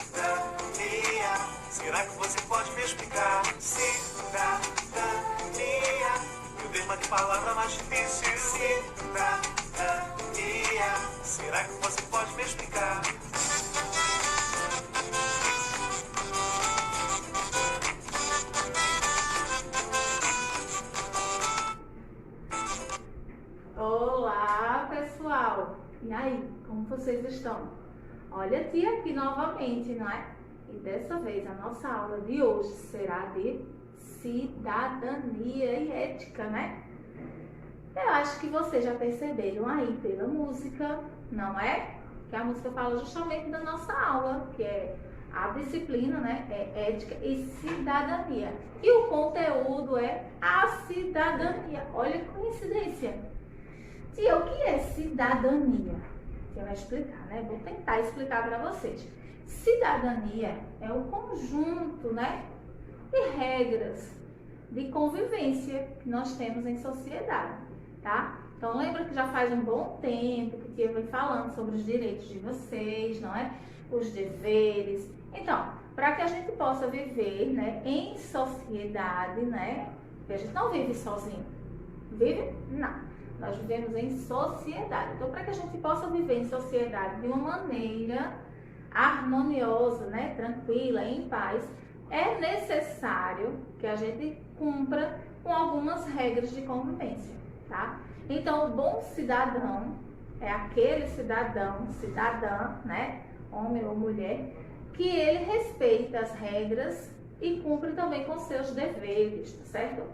Cidadania, será que você pode me explicar? Cidadania, meu termo de palavra mais difícil. Cidadania, será que você pode me explicar? Olá, pessoal! E aí, como vocês estão? Olha a tia aqui novamente, não é? E dessa vez a nossa aula de hoje será de cidadania e ética, né? Eu acho que vocês já perceberam aí pela música, não é? Que a música fala justamente da nossa aula, que é a disciplina, né? É ética e cidadania. E o conteúdo é a cidadania. Olha que coincidência! Tia, o que é cidadania? Tia vai explicar, né? Vou tentar explicar para vocês. Cidadania é um conjunto, né, de regras de convivência que nós temos em sociedade, tá? Então lembra que já faz um bom tempo que Tia vem falando sobre os direitos de vocês, não é? Os deveres. Então, para que a gente possa viver, né, em sociedade, né? Porque a gente não vive sozinho. Vive? Não. Nós vivemos em sociedade. Então, para que a gente possa viver em sociedade de uma maneira harmoniosa, né, tranquila, em paz, é necessário que a gente cumpra com algumas regras de convivência, tá? Então, o bom cidadão é aquele cidadão, cidadã, né, homem ou mulher, que ele respeita as regras e cumpre também com seus deveres, certo?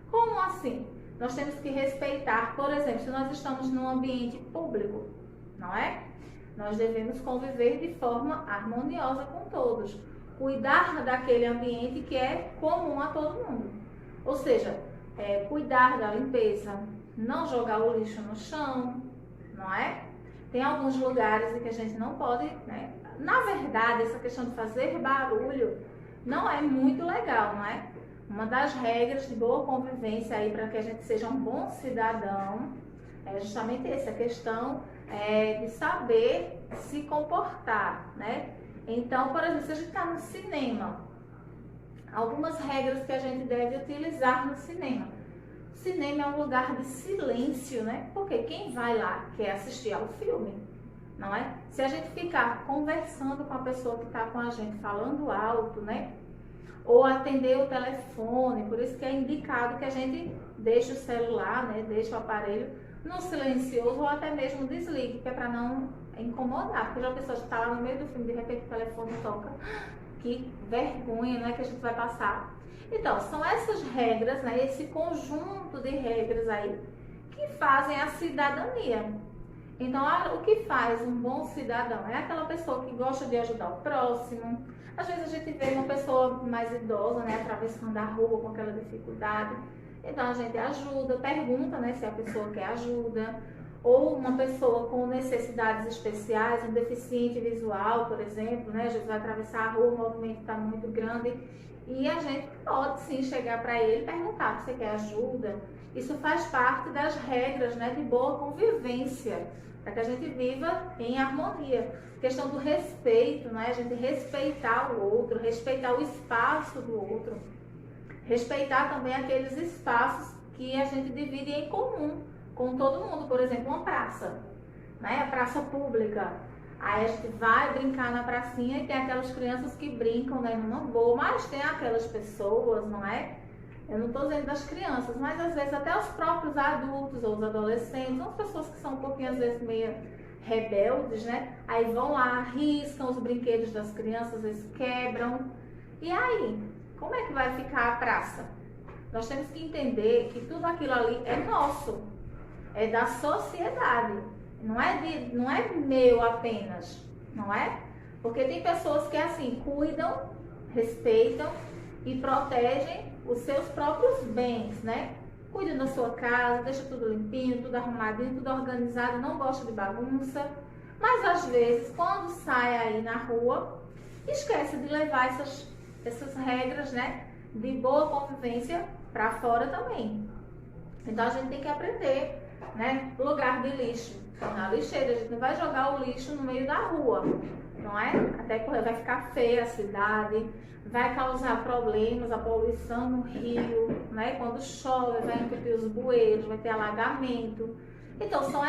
Como assim? Nós temos que respeitar, por exemplo, se nós estamos num ambiente público, não é? Nós devemos conviver de forma harmoniosa com todos. Cuidar daquele ambiente que é comum a todo mundo. Ou seja, cuidar da limpeza, não jogar o lixo no chão, não é? Tem alguns lugares em que a gente não pode, né? Na verdade, essa questão de fazer barulho não é muito legal, não é? Uma das regras de boa convivência aí para que a gente seja um bom cidadão é justamente essa questão de saber se comportar, né? Então, por exemplo, se a gente está no cinema, algumas regras que a gente deve utilizar no cinema. O cinema é um lugar de silêncio, né? Porque quem vai lá quer assistir ao filme, não é? Se a gente ficar conversando com a pessoa que está com a gente, falando alto, né? Ou atender o telefone, por isso que é indicado que a gente deixe o celular, né, deixe o aparelho no silencioso ou até mesmo desligue, que é para não incomodar, porque já a pessoa está lá no meio do filme, de repente o telefone toca, que vergonha, né, que a gente vai passar. Então, são essas regras, né, esse conjunto de regras aí, que fazem a cidadania. Então, o que faz um bom cidadão? É aquela pessoa que gosta de ajudar o próximo. Às vezes a gente vê uma pessoa mais idosa, né, atravessando a rua com aquela dificuldade. Então a gente ajuda, pergunta, né, se a pessoa quer ajuda. Ou uma pessoa com necessidades especiais, um deficiente visual, por exemplo, né, a gente vai atravessar a rua, o movimento está muito grande. E a gente pode sim chegar para ele e perguntar: você quer ajuda? Isso faz parte das regras, né, de boa convivência, para que a gente viva em harmonia. Questão do respeito, né? A gente respeitar o outro, respeitar o espaço do outro, respeitar também aqueles espaços que a gente divide em comum com todo mundo. Por exemplo, uma praça, né? A praça pública. Aí a gente vai brincar na pracinha e tem aquelas crianças que brincam, né, numa boa, mas tem aquelas pessoas, não é? Eu não estou dizendo das crianças, mas às vezes até os próprios adultos ou os adolescentes, as pessoas que são um pouquinho às vezes meio rebeldes, né? Aí vão lá, arriscam os brinquedos das crianças, eles quebram. E aí, como é que vai ficar a praça? Nós temos que entender que tudo aquilo ali é nosso, é da sociedade, não é meu apenas, não é? Porque tem pessoas que assim cuidam, respeitam e protegem os seus próprios bens, né? Cuida da sua casa, deixa tudo limpinho, tudo arrumadinho, tudo organizado, não gosta de bagunça. Mas às vezes, quando sai aí na rua, esquece de levar essas regras, né, de boa convivência para fora também. Então a gente tem que aprender né? Lugar de lixo, na lixeira. A gente não vai jogar o lixo no meio da rua, não é? Até porque vai ficar feia a cidade, vai causar problemas, a poluição no rio, né? Quando chove, vai entupir os bueiros, vai ter alagamento. Então, são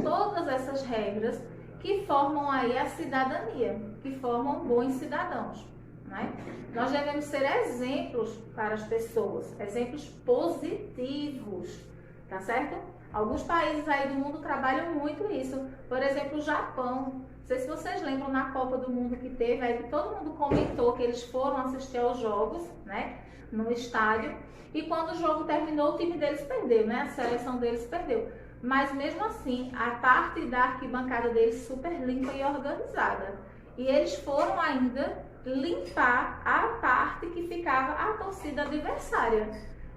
todas essas regras que formam aí a cidadania, que formam bons cidadãos, né? Nós devemos ser exemplos para as pessoas, exemplos positivos, tá certo? Alguns países aí do mundo trabalham muito isso. Por exemplo, o Japão. Não sei se vocês lembram na Copa do Mundo que teve, aí que todo mundo comentou que eles foram assistir aos jogos, né, no estádio. E quando o jogo terminou, o time deles perdeu, né, a seleção deles perdeu. Mas mesmo assim, a parte da arquibancada deles super limpa e organizada. E eles foram ainda limpar a parte que ficava a torcida adversária.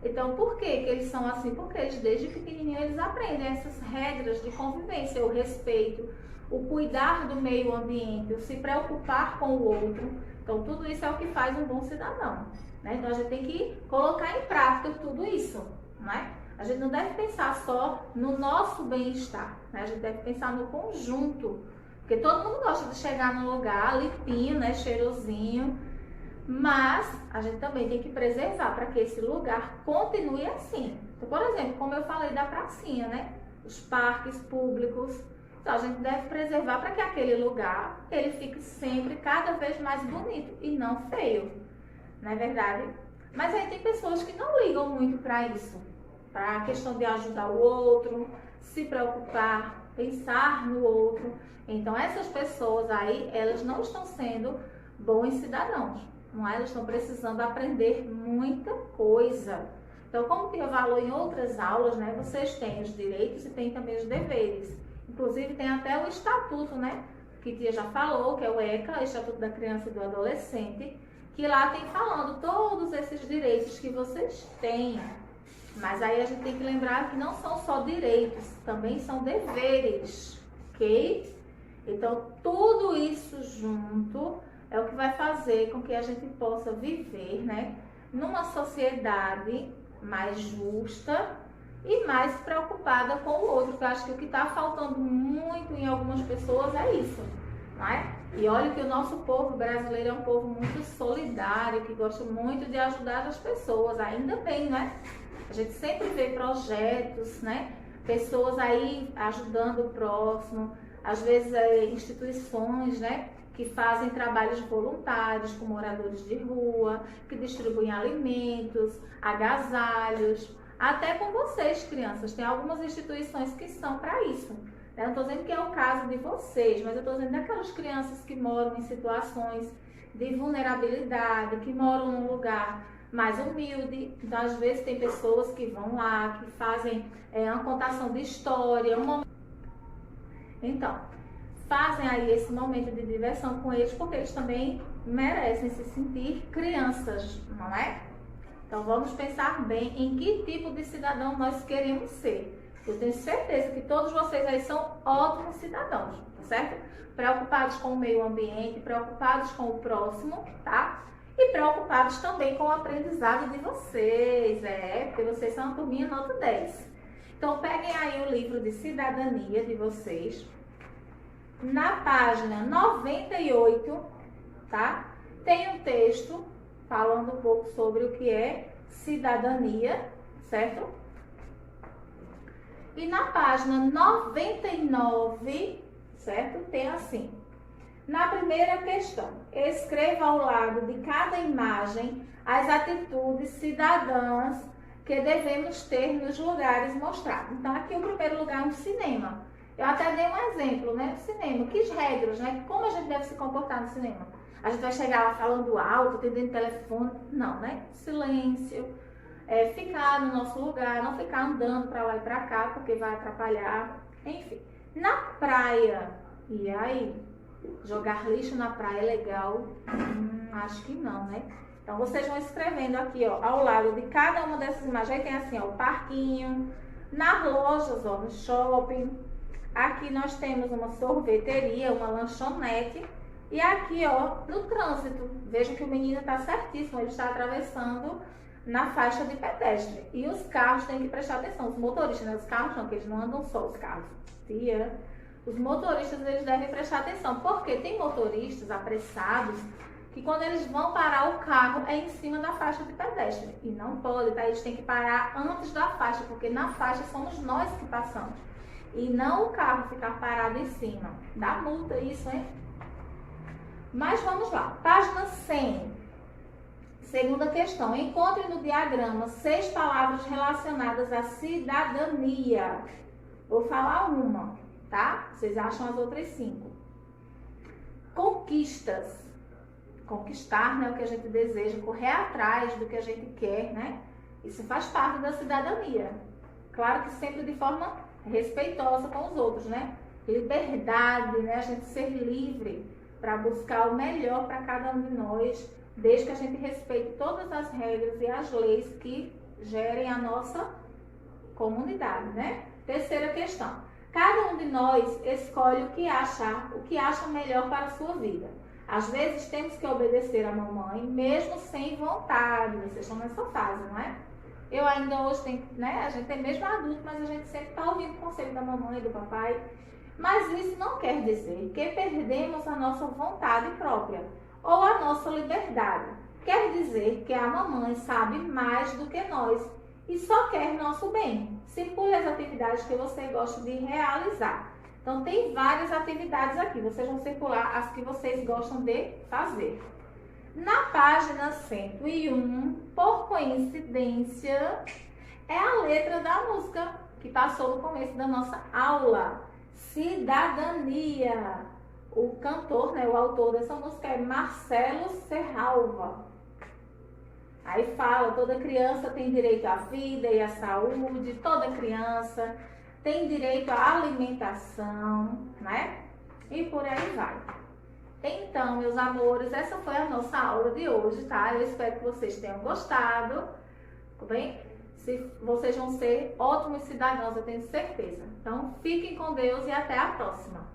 Então, por que eles são assim? Porque eles, desde pequenininho, eles aprendem essas regras de convivência, o respeito, o cuidar do meio ambiente, o se preocupar com o outro. Então, tudo isso é o que faz um bom cidadão, né? Então, a gente tem que colocar em prática tudo isso, né? A gente não deve pensar só no nosso bem-estar, né? A gente deve pensar no conjunto, porque todo mundo gosta de chegar num lugar limpinho, né? Cheirosinho, mas a gente também tem que preservar para que esse lugar continue assim. Então, por exemplo, como eu falei da pracinha, né? Os parques públicos. Então, a gente deve preservar para que aquele lugar ele fique sempre cada vez mais bonito e não feio, não é verdade? Mas aí tem pessoas que não ligam muito para isso, para a questão de ajudar o outro, se preocupar, pensar no outro. Então, essas pessoas aí, elas não estão sendo bons cidadãos, não é? Elas estão precisando aprender muita coisa. Então, como eu falou em outras aulas, né? Vocês têm os direitos e têm também os deveres. Inclusive, tem até o estatuto, né? Que Tia já falou, que é o ECA, Estatuto da Criança e do Adolescente, que lá tem falando todos esses direitos que vocês têm. Mas aí a gente tem que lembrar que não são só direitos, também são deveres, ok? Então, tudo isso junto é o que vai fazer com que a gente possa viver, né? Numa sociedade mais justa e mais preocupada com o outro, porque eu acho que o que está faltando muito em algumas pessoas é isso, não é? E olha que o nosso povo brasileiro é um povo muito solidário, que gosta muito de ajudar as pessoas, ainda bem, né? A gente sempre vê projetos, né? Pessoas aí ajudando o próximo, às vezes instituições, né? Que fazem trabalhos voluntários com moradores de rua, que distribuem alimentos, agasalhos, até com vocês, crianças. Tem algumas instituições que são para isso. Eu não estou dizendo que é o caso de vocês, mas eu estou dizendo daquelas crianças que moram em situações de vulnerabilidade, que moram num lugar mais humilde. Então, às vezes, tem pessoas que vão lá, que fazem uma contação de história. Então, fazem aí esse momento de diversão com eles, porque eles também merecem se sentir crianças, não é? Então, vamos pensar bem em que tipo de cidadão nós queremos ser. Eu tenho certeza que todos vocês aí são ótimos cidadãos, tá certo? Preocupados com o meio ambiente, preocupados com o próximo, tá? E preocupados também com o aprendizado de vocês, porque vocês são uma turminha nota 10. Então, peguem aí o livro de cidadania de vocês. Na página 98, tá? Tem um texto falando um pouco sobre o que é cidadania, certo? E na página 99, certo? Tem assim. Na primeira questão, escreva ao lado de cada imagem as atitudes cidadãs que devemos ter nos lugares mostrados. Então, aqui o primeiro lugar é um cinema. Eu até dei um exemplo, né? O cinema. Que regras, né? Como a gente deve se comportar no cinema? A gente vai chegar lá falando alto, atendendo telefone? Não, né? Silêncio. Ficar no nosso lugar, não ficar andando para lá e para cá, porque vai atrapalhar. Enfim. Na praia, e aí? Jogar lixo na praia é legal? Acho que não, né? Então, vocês vão escrevendo aqui, ó, ao lado de cada uma dessas imagens. Aí tem assim, ó, o parquinho. Nas lojas, ó, no shopping. Aqui nós temos uma sorveteria, uma lanchonete. E aqui, ó, no trânsito. Veja que o menino tá certíssimo, ele está atravessando na faixa de pedestre. E os carros têm que prestar atenção, os motoristas, né? Os carros não, porque eles não andam só, os carros. Os motoristas, eles devem prestar atenção, porque tem motoristas apressados que quando eles vão parar o carro é em cima da faixa de pedestre. E não pode, tá? Eles têm que parar antes da faixa, porque na faixa somos nós que passamos. E não o carro ficar parado em cima. Dá multa isso, hein? Mas vamos lá. Página 100. Segunda questão. Encontre no diagrama 6 palavras relacionadas à cidadania. Vou falar uma, tá? Vocês acham as outras 5. Conquistas. Conquistar, né, o que a gente deseja, correr atrás do que a gente quer, né? Isso faz parte da cidadania. Claro que sempre de forma respeitosa com os outros, né? Liberdade, né? A gente ser livre para buscar o melhor para cada um de nós, desde que a gente respeite todas as regras e as leis que gerem a nossa comunidade, né? Terceira questão. Cada um de nós escolhe o que acha melhor para a sua vida. Às vezes temos que obedecer a mamãe, mesmo sem vontade. Vocês estão nessa fase, não é? Eu ainda hoje tenho, né? A gente é mesmo adulto, mas a gente sempre está ouvindo o conselho da mamãe e do papai. Mas isso não quer dizer que perdemos a nossa vontade própria ou a nossa liberdade. Quer dizer que a mamãe sabe mais do que nós e só quer nosso bem. Circule as atividades que você gosta de realizar. Então, tem várias atividades aqui. Vocês vão circular as que vocês gostam de fazer. Na página 101, por coincidência, é a letra da música que passou no começo da nossa aula. Cidadania. O cantor, né, o autor dessa música é Marcelo Serralva. Aí fala, toda criança tem direito à vida e à saúde, toda criança tem direito à alimentação, né? E por aí vai. Então, meus amores, essa foi a nossa aula de hoje, tá? Eu espero que vocês tenham gostado, tá bem? Vocês vão ser ótimos cidadãos, eu tenho certeza. Então, fiquem com Deus e até a próxima.